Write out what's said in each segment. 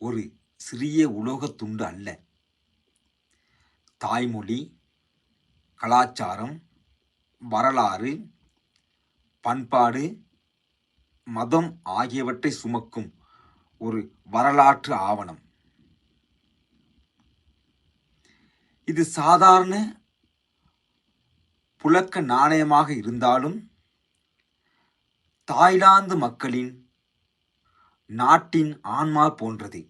ஒரு சிறிய உலோகத் துண்டு அல்ல. தாய்மொழி, கலாச்சாரம், வரலாறு, பண்பாடு, மதம் ஆகியவற்றை சுமக்கும் ஒரு வரலாற்று ஆவணம். இது சாதாரண புழக்க நாணயமாக இருந்தாலும் தாய்லாந்து மக்களின் நாட்டின் ஆன்மா போன்றது.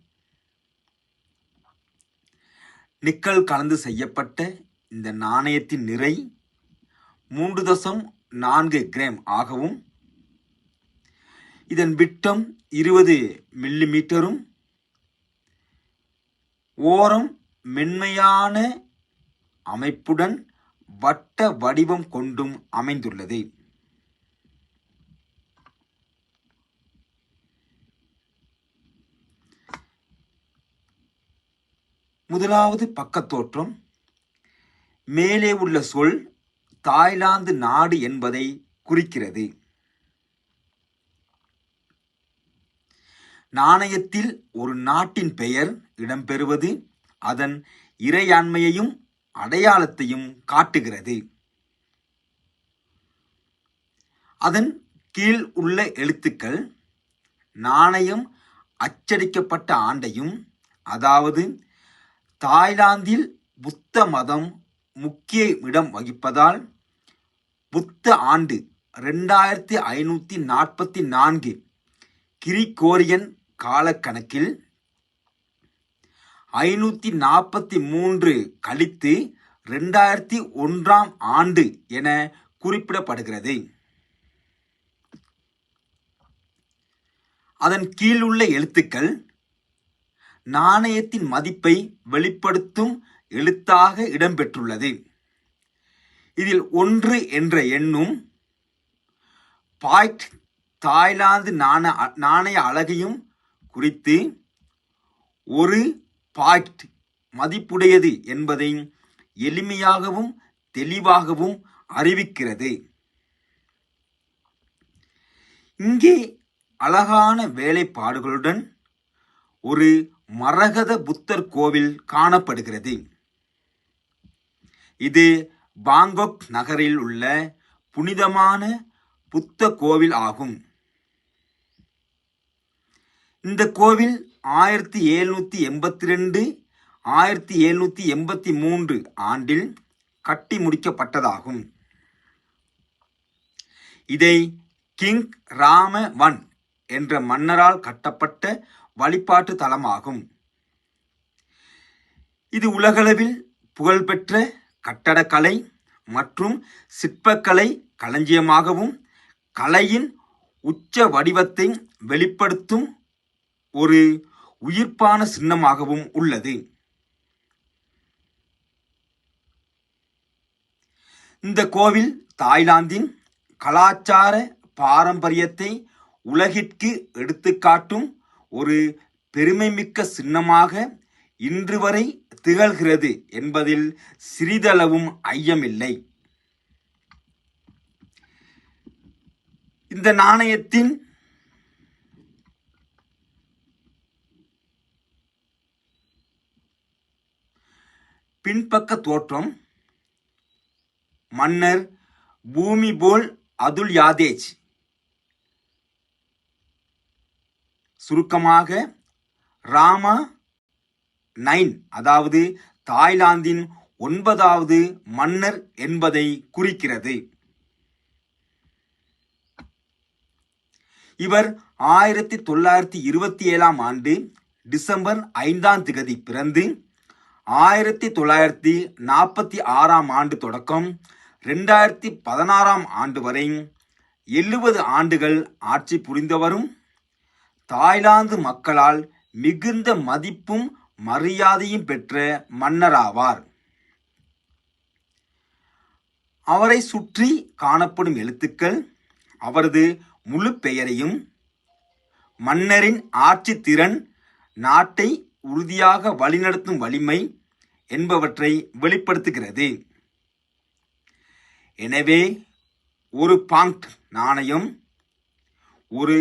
நிக்கல் கலந்து செய்யப்பட்ட இந்த நாணயத்தின் நிறை 3.4 கிராம் ஆகவும் இதன் விட்டம் 20 மில்லிமீட்டரும் ஓரம் மென்மையான அமைப்புடன் வட்ட வடிவம் கொண்டும் அமைந்துள்ளது. முதலாவது பக்கத்தோற்றம். மேலே உள்ள சொல் தாய்லாந்து நாடு என்பதை குறிக்கிறது. நாணயத்தில் ஒரு நாட்டின் பெயர் இடம்பெறுவது அதன் இறையாண்மையையும் அடையாளத்தையும் காட்டுகிறது. அதன் கீழ் உள்ள எழுத்துக்கள் நாணயம் அச்சடிக்கப்பட்ட ஆண்டையும், அதாவது தாய்லாந்தில் புத்த மதம் முக்கிய இடம் வகிப்பதால் புத்த ஆண்டு 2544 கிரிகோரியன் காலக்கணக்கில் 543 கழித்து 2001 ஆண்டு என குறிப்பிடப்படுகிறது. அதன் கீழுள்ள எழுத்துக்கள் நாணயத்தின் மதிப்பை வெளிப்படுத்தும் எழுத்தாக இடம்பெற்றுள்ளது. இதில் 1 என்ற எண்ணும் பாய்ட் தாய்லாந்து நாணய அலகையும் குறித்து ஒரு பாய்ட் மதிப்புடையது என்பதை எளிமையாகவும் தெளிவாகவும் அறிவிக்கிறது. இங்கே அழகான வேலைப்பாடுகளுடன் ஒரு மரகத புத்தர் கோவில் காணப்படுகிறது. இது பாங்காக் நகரில் உள்ள புனிதமான புத்த கோவில் ஆகும். இந்த கோவில் 1782 1783 ஆண்டில் கட்டி முடிக்கப்பட்டதாகும். இதை கிங் ராம 1 என்ற மன்னரால் கட்டப்பட்ட வழிபாட்டு தலமாகும். இது உலகளவில் புகழ்பெற்ற கட்டடக்கலை மற்றும் சிற்பக்கலை களஞ்சியமாகவும் கலையின் உச்ச வடிவத்தை வெளிப்படுத்தும் ஒரு உயிர்ப்பான சின்னமாகவும் உள்ளது. இந்த கோவில் தாய்லாந்தின் கலாச்சார பாரம்பரியத்தை உலகிற்கு எடுத்துக்காட்டும் ஒரு பெருமைமிக்க சின்னமாக இன்று வரை திகழ்கிறது என்பதில் சிறிதளவும் ஐயமில்லை. இந்த நாணயத்தின் பின்பக்க தோற்றம் மன்னர் பூமிபோல் அதுல்யாதேஜ், சுருக்கமாக ராமா 9, அதாவது தாய்லாந்தின் 9வது மன்னர் என்பதை குறிக்கிறது. இவர் 1927 ஆண்டு டிசம்பர் 5 பிறந்து 1946 ஆண்டு தொடக்கம் 2016 ஆண்டு வரை 70 ஆண்டுகள் ஆட்சி புரிந்தவரும் தாய்லாந்து மக்களால் மிகுந்த மதிப்பும் மரியாதையும் பெற்ற மன்னராவார். அவரை சுற்றி காணப்படும் எழுத்துக்கள் அவரது முழு பெயரையும் மன்னரின் ஆட்சி திறன், நாட்டை உறுதியாக வழிநடத்தும் வலிமை என்பவற்றை வெளிப்படுத்துகிறது. எனவே ஒரு பாங்க் நாணயம் ஒரு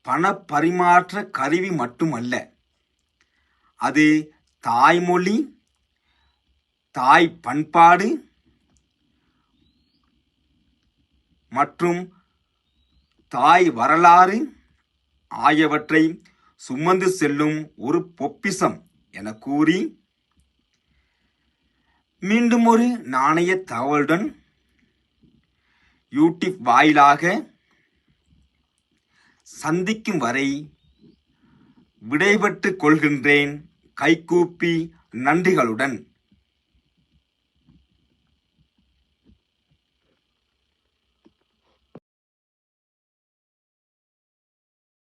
பண பரிமாற்ற கருவி மட்டுமல்ல, அது தாய்மொழி, தாய் பண்பாடு மற்றும் தாய் வரலாறு ஆகியவற்றை சுமந்து செல்லும் ஒரு பொக்கிஷம் என கூறி மீண்டும் ஒரு நாணய தகவலுடன் யூடியூப் வாயிலாக சந்திக்கும் வரை விடைபெற்றுக் கொள்கின்றேன் கைகூப்பி நன்றிகளுடன்.